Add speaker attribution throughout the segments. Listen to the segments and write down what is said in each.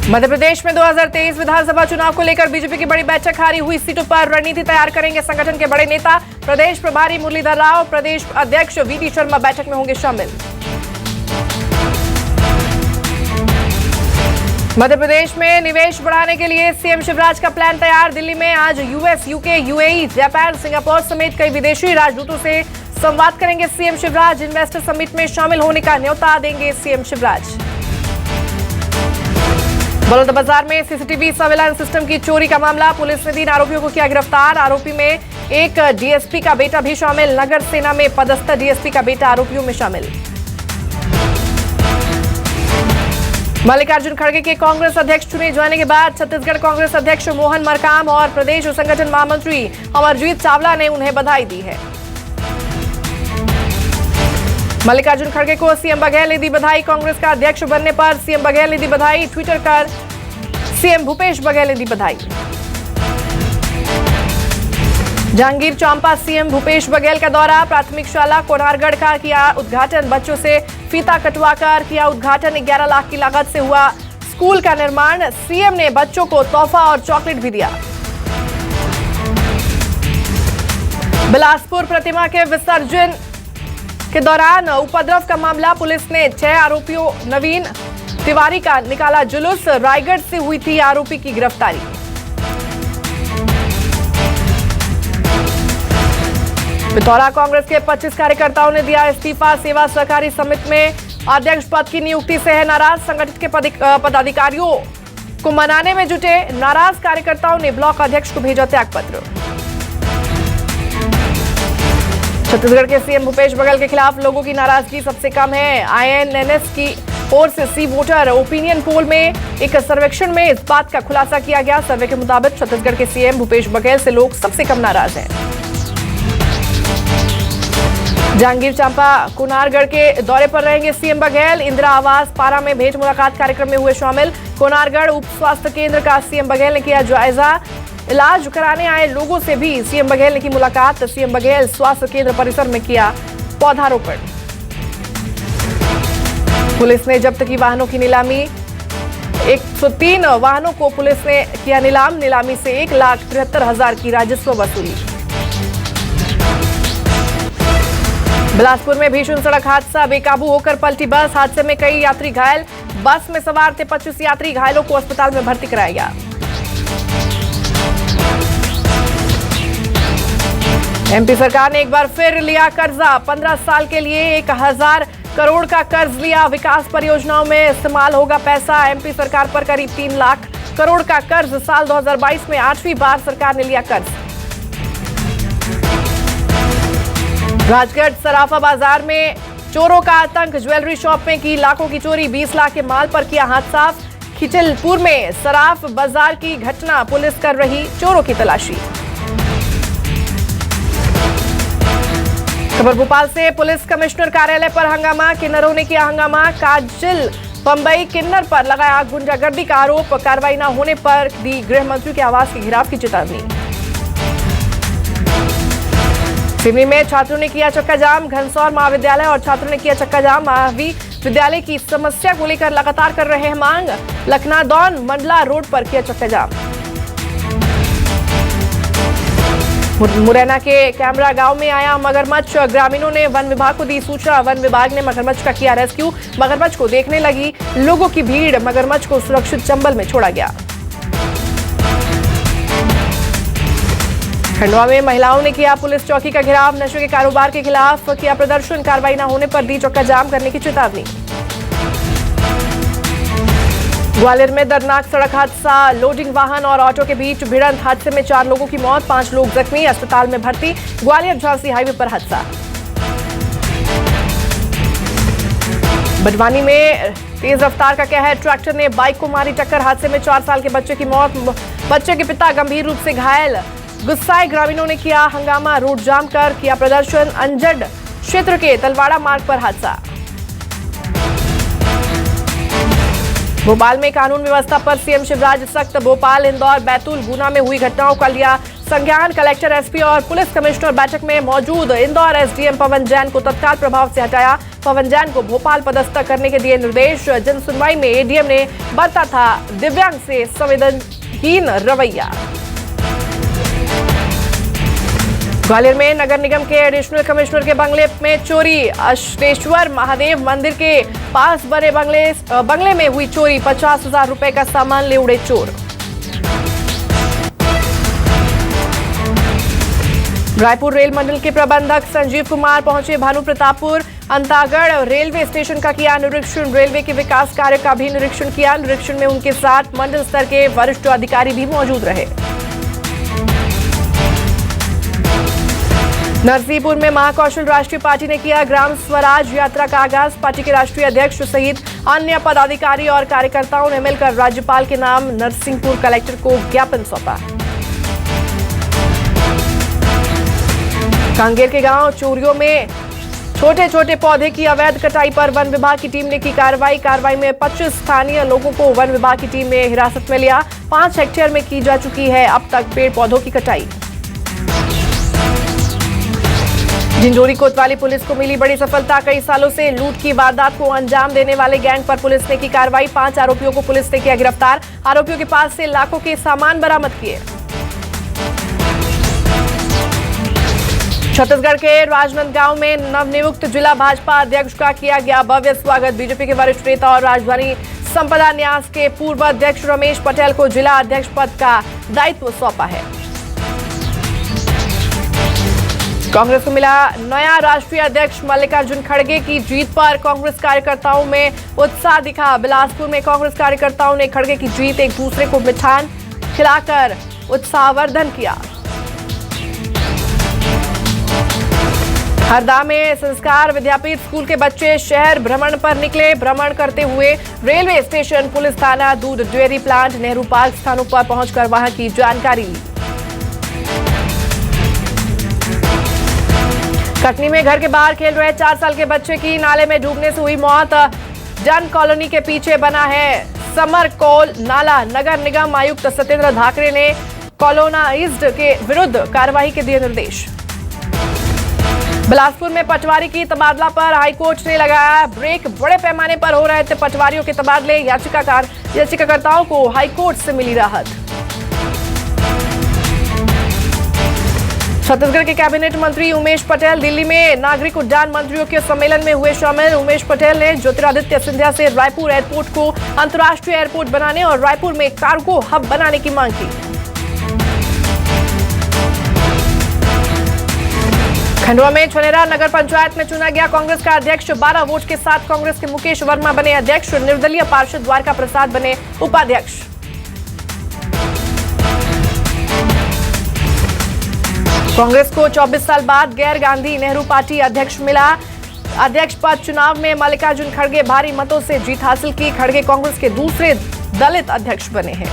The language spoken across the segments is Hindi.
Speaker 1: मध्य प्रदेश में 2023 विधानसभा चुनाव को लेकर बीजेपी की बड़ी बैठक, हारी हुई सीटों पर रणनीति तैयार करेंगे संगठन के बड़े नेता। प्रदेश प्रभारी मुरलीधर राव, प्रदेश अध्यक्ष वीडी शर्मा बैठक में होंगे शामिल। मध्य प्रदेश में निवेश बढ़ाने के लिए सीएम शिवराज का प्लान तैयार। दिल्ली में आज US, UK, UAE, Japan, Singapore समेत कई विदेशी राजदूतों से संवाद करेंगे सीएम शिवराज। इन्वेस्टर समिट में शामिल होने का न्योता देंगे सीएम शिवराज। बलौदाबाजार में सीसीटीवी सर्विलांस सिस्टम की चोरी का मामला, पुलिस ने 3 आरोपियों को किया गिरफ्तार। आरोपी में एक डीएसपी का बेटा भी शामिल। नगर सेना में पदस्थ डीएसपी का बेटा आरोपियों में शामिल। मल्लिकार्जुन खड़गे के कांग्रेस अध्यक्ष चुने जाने के बाद छत्तीसगढ़ कांग्रेस अध्यक्ष मोहन मरकाम और प्रदेश संगठन महामंत्री अमरजीत चावला ने उन्हें बधाई दी है। मल्लिकार्जुन खड़गे को सीएम बघेल ने दी बधाई। कांग्रेस का अध्यक्ष बनने पर सीएम बघेल ने दी बधाई। ट्विटर कर सीएम भूपेश बघेल ने दी बधाई। जहांगीर चांपा सीएम भूपेश बघेल का दौरा, प्राथमिक शाला कोनारगढ़ का किया उद्घाटन। बच्चों से फीता कटवाकर किया उद्घाटन। 11 लाख की लागत से हुआ स्कूल का निर्माण। सीएम ने बच्चों को तोहफा और चॉकलेट भी दिया। बिलासपुर प्रतिमा के विसर्जन के दौरान उपद्रव का मामला, पुलिस ने 6 आरोपियों नवीन तिवारी का निकाला जुलूस। रायगढ़ से हुई थी आरोपी की गिरफ्तारी। पिथौरा कांग्रेस के 25 कार्यकर्ताओं ने दिया इस्तीफा। सेवा सहकारी समिति में अध्यक्ष पद की नियुक्ति से है नाराज। संगठन के पदाधिकारियों को मनाने में जुटे नाराज कार्यकर्ताओं ने ब्लॉक अध्यक्ष को भेजा त्याग पत्र। छत्तीसगढ़ के सीएम भूपेश बघेल के खिलाफ लोगों की नाराजगी सबसे कम है। आईएनएनएस की ओर से सी वोटर ओपिनियन पोल में एक सर्वेक्षण में इस बात का खुलासा किया गया। सर्वे के मुताबिक छत्तीसगढ़ के सीएम भूपेश बघेल से लोग सबसे कम नाराज हैं। जहांगीर चांपा कोनारगढ़ के दौरे पर रहेंगे सीएम बघेल। इंदिरा आवास पारा में भेंट मुलाकात कार्यक्रम में हुए शामिल। कोनारगढ़ उप स्वास्थ्य केंद्र का सीएम बघेल ने किया जायजा। इलाज कराने आए लोगों से भी सीएम बघेल ने की मुलाकात। सीएम बघेल स्वास्थ्य केंद्र परिसर में किया पौधारोपण। पुलिस ने जब्त की वाहनों की नीलामी। 103 वाहनों को पुलिस ने किया नीलाम। नीलामी से 1,73,000 की राजस्व वसूली। बिलासपुर में भीषण सड़क हादसा, बेकाबू होकर पलटी बस। हादसे में कई यात्री घायल। बस में सवार थे 25 यात्री। घायलों को अस्पताल में भर्ती कराया गया। एमपी सरकार ने एक बार फिर लिया कर्जा। 15 साल के लिए 1,000 करोड़ का कर्ज लिया। विकास परियोजनाओं में इस्तेमाल होगा पैसा। एमपी सरकार पर करीब 3 लाख करोड़ का कर्ज। साल 2022 में 8वीं बार सरकार ने लिया कर्ज। राजगढ़ सराफा बाजार में चोरों का आतंक। ज्वेलरी शॉप में की लाखों की चोरी। 20 लाख के माल पर किया हाथ साफ। खिचलपुर में सराफ बाजार की घटना, पुलिस कर रही चोरों की तलाशी। खबर भोपाल से, पुलिस कमिश्नर कार्यालय पर हंगामा। किन्नरों ने किया हंगामा। काजल बंबई किन्नर पर लगाया गुंडागर्दी का आरोप। कार्रवाई न होने पर दी गृह मंत्री के आवास के घेराव की चेतावनी। सिवनी में छात्रों ने किया चक्का जाम। घनसौर महाविद्यालय और छात्रों ने किया चक्का जाम। महाविद्यालय की समस्या को लेकर लगातार कर रहे हैं मांग। लखनादौन मंडला रोड पर किया चक्का जाम। मुरैना के कैमरा गांव में आया मगरमच्छ। ग्रामीणों ने वन विभाग को दी सूचना। वन विभाग ने मगरमच्छ का किया रेस्क्यू। मगरमच्छ को देखने लगी लोगों की भीड़। मगरमच्छ को सुरक्षित चंबल में छोड़ा गया। खंडवा में महिलाओं ने किया पुलिस चौकी का घेराव। नशे के कारोबार के खिलाफ किया प्रदर्शन। कार्रवाई न होने पर दी चक्का जाम करने की चेतावनी। ग्वालियर में दर्दनाक सड़क हादसा। लोडिंग वाहन और ऑटो के बीच भिड़ंत। हादसे में 4 लोगों की मौत, 5 लोग जख्मी, अस्पताल में भर्ती। ग्वालियर झांसी हाईवे पर हादसा। बडवानी में तेज रफ्तार का कहर। ट्रैक्टर ने बाइक को मारी टक्कर। हादसे में 4 साल के बच्चे की मौत। बच्चे के पिता गंभीर रूप से घायल। गुस्साए ग्रामीणों ने किया हंगामा। रोड जाम कर किया प्रदर्शन। अंजड क्षेत्र के तलवाड़ा मार्ग पर हादसा। भोपाल में कानून व्यवस्था पर सीएम शिवराज सख्त। भोपाल, इंदौर, बैतूल, गुना में हुई घटनाओं का लिया संज्ञान। कलेक्टर, एसपी और पुलिस कमिश्नर बैठक में मौजूद। इंदौर एसडीएम पवन जैन को तत्काल प्रभाव से हटाया। पवन जैन को भोपाल पदस्थ करने के दिए निर्देश। जन सुनवाई में एडीएम ने बरता था दिव्यांग से संवेदनहीन रवैया। ग्वालियर में नगर निगम के एडिशनल कमिश्नर के बंगले में चोरी। अष्टेश्वर महादेव मंदिर के पास बने बंगले में हुई चोरी। 50,000 रुपए का सामान ले उड़े चोर। रायपुर रेल मंडल के प्रबंधक संजीव कुमार पहुंचे भानु प्रतापपुर। अंतागढ़ रेलवे स्टेशन का किया निरीक्षण। रेलवे के विकास कार्य का भी निरीक्षण किया। निरीक्षण में उनके साथ मंडल स्तर के वरिष्ठ अधिकारी भी मौजूद रहे। नरसिंहपुर में महाकौशल राष्ट्रीय पार्टी ने किया ग्राम स्वराज यात्रा का आगाज। पार्टी के राष्ट्रीय अध्यक्ष सहित अन्य पदाधिकारी और कार्यकर्ताओं ने मिलकर राज्यपाल के नाम नरसिंहपुर कलेक्टर को ज्ञापन सौंपा। कांगेर के गांव चोरियों में छोटे छोटे पौधे की अवैध कटाई पर वन विभाग की टीम ने की कार्रवाई में 25 स्थानीय लोगों को वन विभाग की टीम ने हिरासत में लिया। 5 हेक्टेयर में की जा चुकी है अब तक पेड़ पौधों की कटाई। झिंझोरी कोतवाली पुलिस को मिली बड़ी सफलता। कई सालों से लूट की वारदात को अंजाम देने वाले गैंग पर पुलिस ने की कार्रवाई। 5 आरोपियों को पुलिस ने किया गिरफ्तार। आरोपियों के पास से लाखों के सामान बरामद किए। छत्तीसगढ़ के राजनांदगांव में नवनियुक्त जिला भाजपा अध्यक्ष का किया गया भव्य स्वागत। बीजेपी के वरिष्ठ नेता और राजधानी संपदा न्यास के पूर्व अध्यक्ष रमेश पटेल को जिला अध्यक्ष पद का दायित्व सौंपा है। कांग्रेस को मिला नया राष्ट्रीय अध्यक्ष। मल्लिकार्जुन खड़गे की जीत पर कांग्रेस कार्यकर्ताओं में उत्साह दिखा। बिलासपुर में कांग्रेस कार्यकर्ताओं ने खड़गे की जीत एक दूसरे को मिठान खिलाकर उत्साहवर्धन किया। हरदा में संस्कार विद्यापीठ स्कूल के बच्चे शहर भ्रमण पर निकले। भ्रमण करते हुए रेलवे स्टेशन, पुलिस थाना, दूध डेयरी प्लांट, नेहरू पार्क स्थानों पर पहुंचकर वहां की जानकारी ली। कटनी में घर के बाहर खेल रहे 4 साल के बच्चे की नाले में डूबने से हुई मौत। जन कॉलोनी के पीछे बना है समरकोल नाला। नगर निगम आयुक्त सत्येंद्र धाकरे ने कॉलोनाइज्ड के विरुद्ध कार्रवाई के दिए निर्देश। बिलासपुर में पटवारी की तबादला पर हाईकोर्ट ने लगाया ब्रेक। बड़े पैमाने पर हो रहे थे पटवारियों के तबादले। याचिकाकर्ताओं को हाईकोर्ट से मिली राहत। छत्तीसगढ़ के कैबिनेट मंत्री उमेश पटेल दिल्ली में नागरिक उड्डयन मंत्रियों के सम्मेलन में हुए शामिल। उमेश पटेल ने ज्योतिरादित्य सिंधिया से रायपुर एयरपोर्ट को अंतर्राष्ट्रीय एयरपोर्ट बनाने और रायपुर में कार्गो हब बनाने की मांग की। खंडवा में छनेरा नगर पंचायत में चुना गया कांग्रेस का अध्यक्ष। 12 वोट के साथ कांग्रेस के मुकेश वर्मा बने अध्यक्ष। निर्दलीय पार्षद द्वारका प्रसाद बने उपाध्यक्ष। कांग्रेस को 24 साल बाद गैर गांधी नेहरू पार्टी अध्यक्ष मिला। अध्यक्ष पद चुनाव में मल्लिकार्जुन खड़गे भारी मतों से जीत हासिल की। खड़गे कांग्रेस के दूसरे दलित अध्यक्ष बने हैं।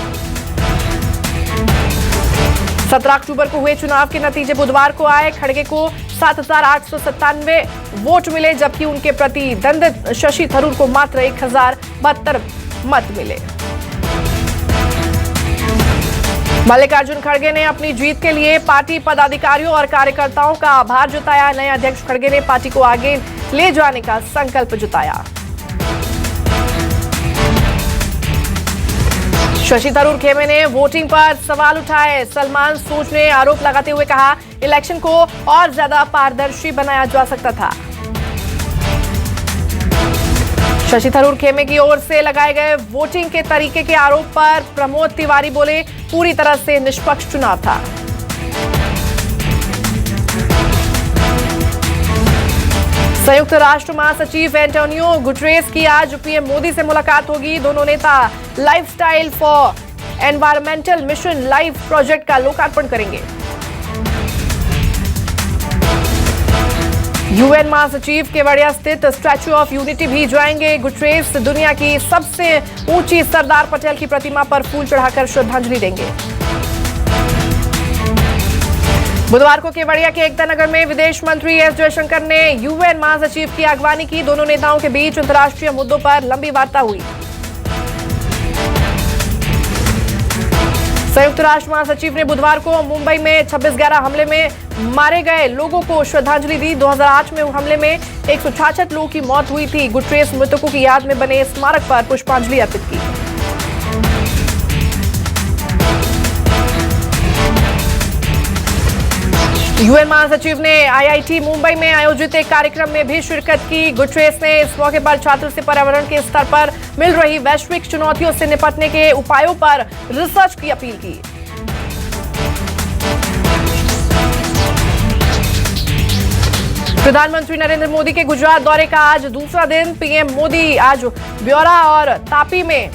Speaker 1: 17 अक्टूबर को हुए चुनाव के नतीजे बुधवार को आए। खड़गे को 7,897 वोट मिले, जबकि उनके प्रतिद्वंद शशि थरूर को मात्र 1,072 मत मिले। मल्लिकार्जुन खड़गे ने अपनी जीत के लिए पार्टी पदाधिकारियों और कार्यकर्ताओं का आभार जताया। नए अध्यक्ष खड़गे ने पार्टी को आगे ले जाने का संकल्प जताया। शशि थरूर खेमे ने वोटिंग पर सवाल उठाए। सलमान सूद ने आरोप लगाते हुए कहा, इलेक्शन को और ज्यादा पारदर्शी बनाया जा सकता था। शशि थरूर खेमे की ओर से लगाए गए वोटिंग के तरीके के आरोप पर प्रमोद तिवारी बोले, पूरी तरह से निष्पक्ष चुनाव था। संयुक्त राष्ट्र महासचिव एंटोनियो गुटेरेस की आज पीएम मोदी से मुलाकात होगी। दोनों नेता lifestyle for environmental mission life project का लोकार्पण करेंगे। यूएन महासचिव केवड़िया स्थित स्टैच्यू ऑफ यूनिटी भी जाएंगे। गुटेरेस दुनिया की सबसे ऊंची सरदार पटेल की प्रतिमा पर फूल चढ़ाकर श्रद्धांजलि देंगे। बुधवार को केवड़िया के एकता नगर में विदेश मंत्री एस जयशंकर ने यूएन महासचिव की अगवानी की। दोनों नेताओं के बीच अंतर्राष्ट्रीय मुद्दों पर लंबी वार्ता हुई। संयुक्त राष्ट्र महासचिव ने बुधवार को मुंबई में 26/11 हमले में मारे गए लोगों को श्रद्धांजलि दी। 2008 में हमले में 166 लोगों की मौत हुई थी। गुटरेस मृतकों की याद में बने स्मारक पर पुष्पांजलि अर्पित की। यूएन महासचिव ने आईआईटी मुंबई में आयोजित एक कार्यक्रम में भी शिरकत की। गुटरेस ने इस मौके पर छात्रों से पर्यावरण के स्तर पर मिल रही वैश्विक चुनौतियों से निपटने के उपायों पर रिसर्च की अपील की। प्रधानमंत्री नरेंद्र मोदी के गुजरात दौरे का आज दूसरा दिन। पीएम मोदी आज ब्योरा और तापी में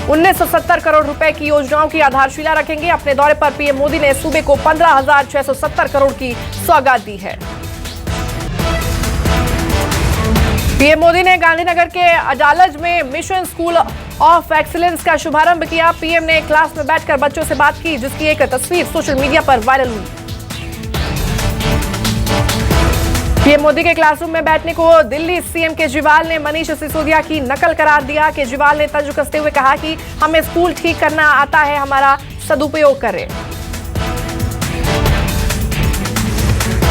Speaker 1: 1970 करोड़ रुपए की योजनाओं की आधारशिला रखेंगे। अपने दौरे पर पीएम मोदी ने सूबे को 15,670 करोड़ की सौगात दी है। पीएम मोदी ने गांधीनगर के अडालज में मिशन स्कूल ऑफ एक्सीलेंस का शुभारंभ किया। पीएम ने क्लास में बैठकर बच्चों से बात की, जिसकी एक तस्वीर सोशल मीडिया पर वायरल हुई। पीएम मोदी के क्लासरूम में बैठने को दिल्ली सीएम केजरीवाल ने मनीष सिसोदिया की नकल करार दिया। केजरीवाल ने तर्ज कसते हुए कहा कि हमें स्कूल ठीक करना आता है, हमारा सदुपयोग करें।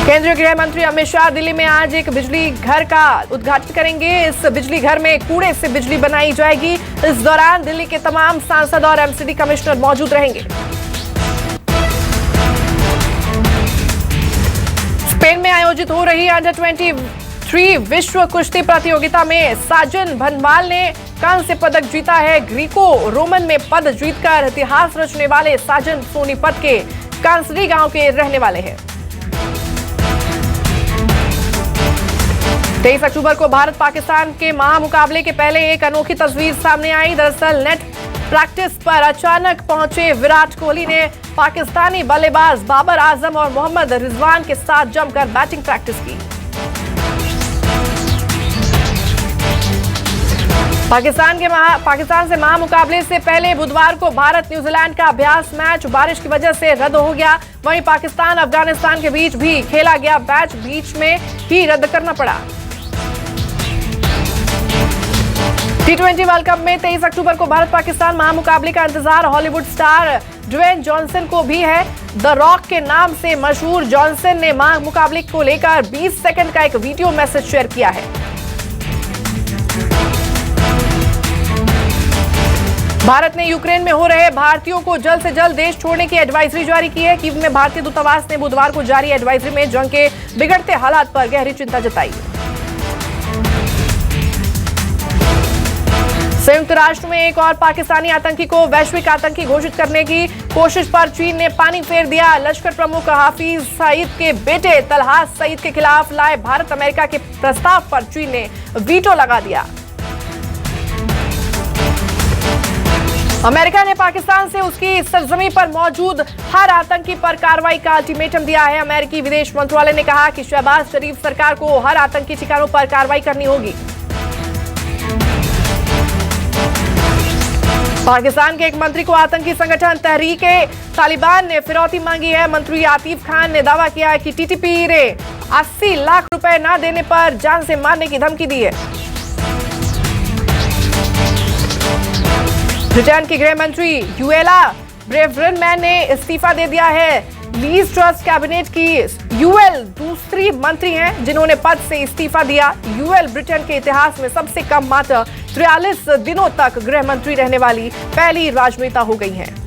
Speaker 1: केंद्रीय गृह मंत्री अमित शाह दिल्ली में आज एक बिजली घर का उद्घाटन करेंगे। इस बिजली घर में कूड़े से बिजली बनाई जाएगी। इस दौरान दिल्ली के तमाम सांसद और एमसीडी कमिश्नर मौजूद रहेंगे। स्पेन में आयोजित हो रही अंडर-23 विश्व कुश्ती प्रतियोगिता में साजन भनवाल ने कांस्य पदक जीता है। ग्रीको रोमन में पद जीतकर इतिहास रचने वाले साजन सोनीपत के कांसरी गांव के रहने वाले हैं। 23 अक्टूबर को भारत पाकिस्तान के महामुकाबले के पहले एक अनोखी तस्वीर सामने आई। दरअसल नेट प्रैक्टिस पर अचानक पहुंचे विराट कोहली ने पाकिस्तानी बल्लेबाज बाबर आजम और मोहम्मद रिजवान के साथ जमकर बैटिंग प्रैक्टिस की। पाकिस्तान से महामुकाबले से पहले बुधवार को भारत न्यूजीलैंड का अभ्यास मैच बारिश की वजह से रद्द हो गया। वहीं पाकिस्तान अफगानिस्तान के बीच भी खेला गया मैच बीच में ही रद्द करना पड़ा। T20 वर्ल्ड कप में 23 अक्टूबर को भारत पाकिस्तान महामुकाबले का इंतजार हॉलीवुड स्टार ड्वेन जॉनसन को भी है। द रॉक के नाम से मशहूर जॉनसन ने महामुकाबले को लेकर 20 सेकंड का एक वीडियो मैसेज शेयर किया है। भारत ने यूक्रेन में हो रहे भारतीयों को जल्द से जल्द देश छोड़ने की एडवाइजरी जारी की है। कीव में भारतीय दूतावास ने बुधवार को जारी एडवाइजरी में जंग के बिगड़ते हालात पर गहरी चिंता जताई। संयुक्त राष्ट्र में एक और पाकिस्तानी आतंकी को वैश्विक आतंकी घोषित करने की कोशिश पर चीन ने पानी फेर दिया। लश्कर प्रमुख हाफिज सईद के बेटे तलहास सईद के खिलाफ लाए भारत अमेरिका के प्रस्ताव पर चीन ने वीटो लगा दिया। अमेरिका ने पाकिस्तान से उसकी सरजमी पर मौजूद हर आतंकी पर कार्रवाई का अल्टीमेटम दिया है। अमेरिकी विदेश मंत्रालय ने कहा कि शहबाज शरीफ सरकार को हर आतंकी ठिकानों पर कार्रवाई करनी होगी। पाकिस्तान के एक मंत्री को आतंकी संगठन तहरीक-ए-तालिबान ने फिरौती मांगी है। मंत्री आतिफ खान ने दावा किया है कि टीटीपी ने 80 लाख रुपए न देने पर जान से मारने की धमकी दी है। ब्रिटेन की गृह मंत्री यूएला ब्रेवरमैन ने इस्तीफा दे दिया है। लीज ट्रस्ट कैबिनेट की यूएल दूसरी मंत्री हैं जिन्होंने पद से इस्तीफा दिया। यूएल ब्रिटेन के इतिहास में सबसे कम मात्र 43 दिनों तक गृह मंत्री रहने वाली पहली राजनेता हो गई हैं।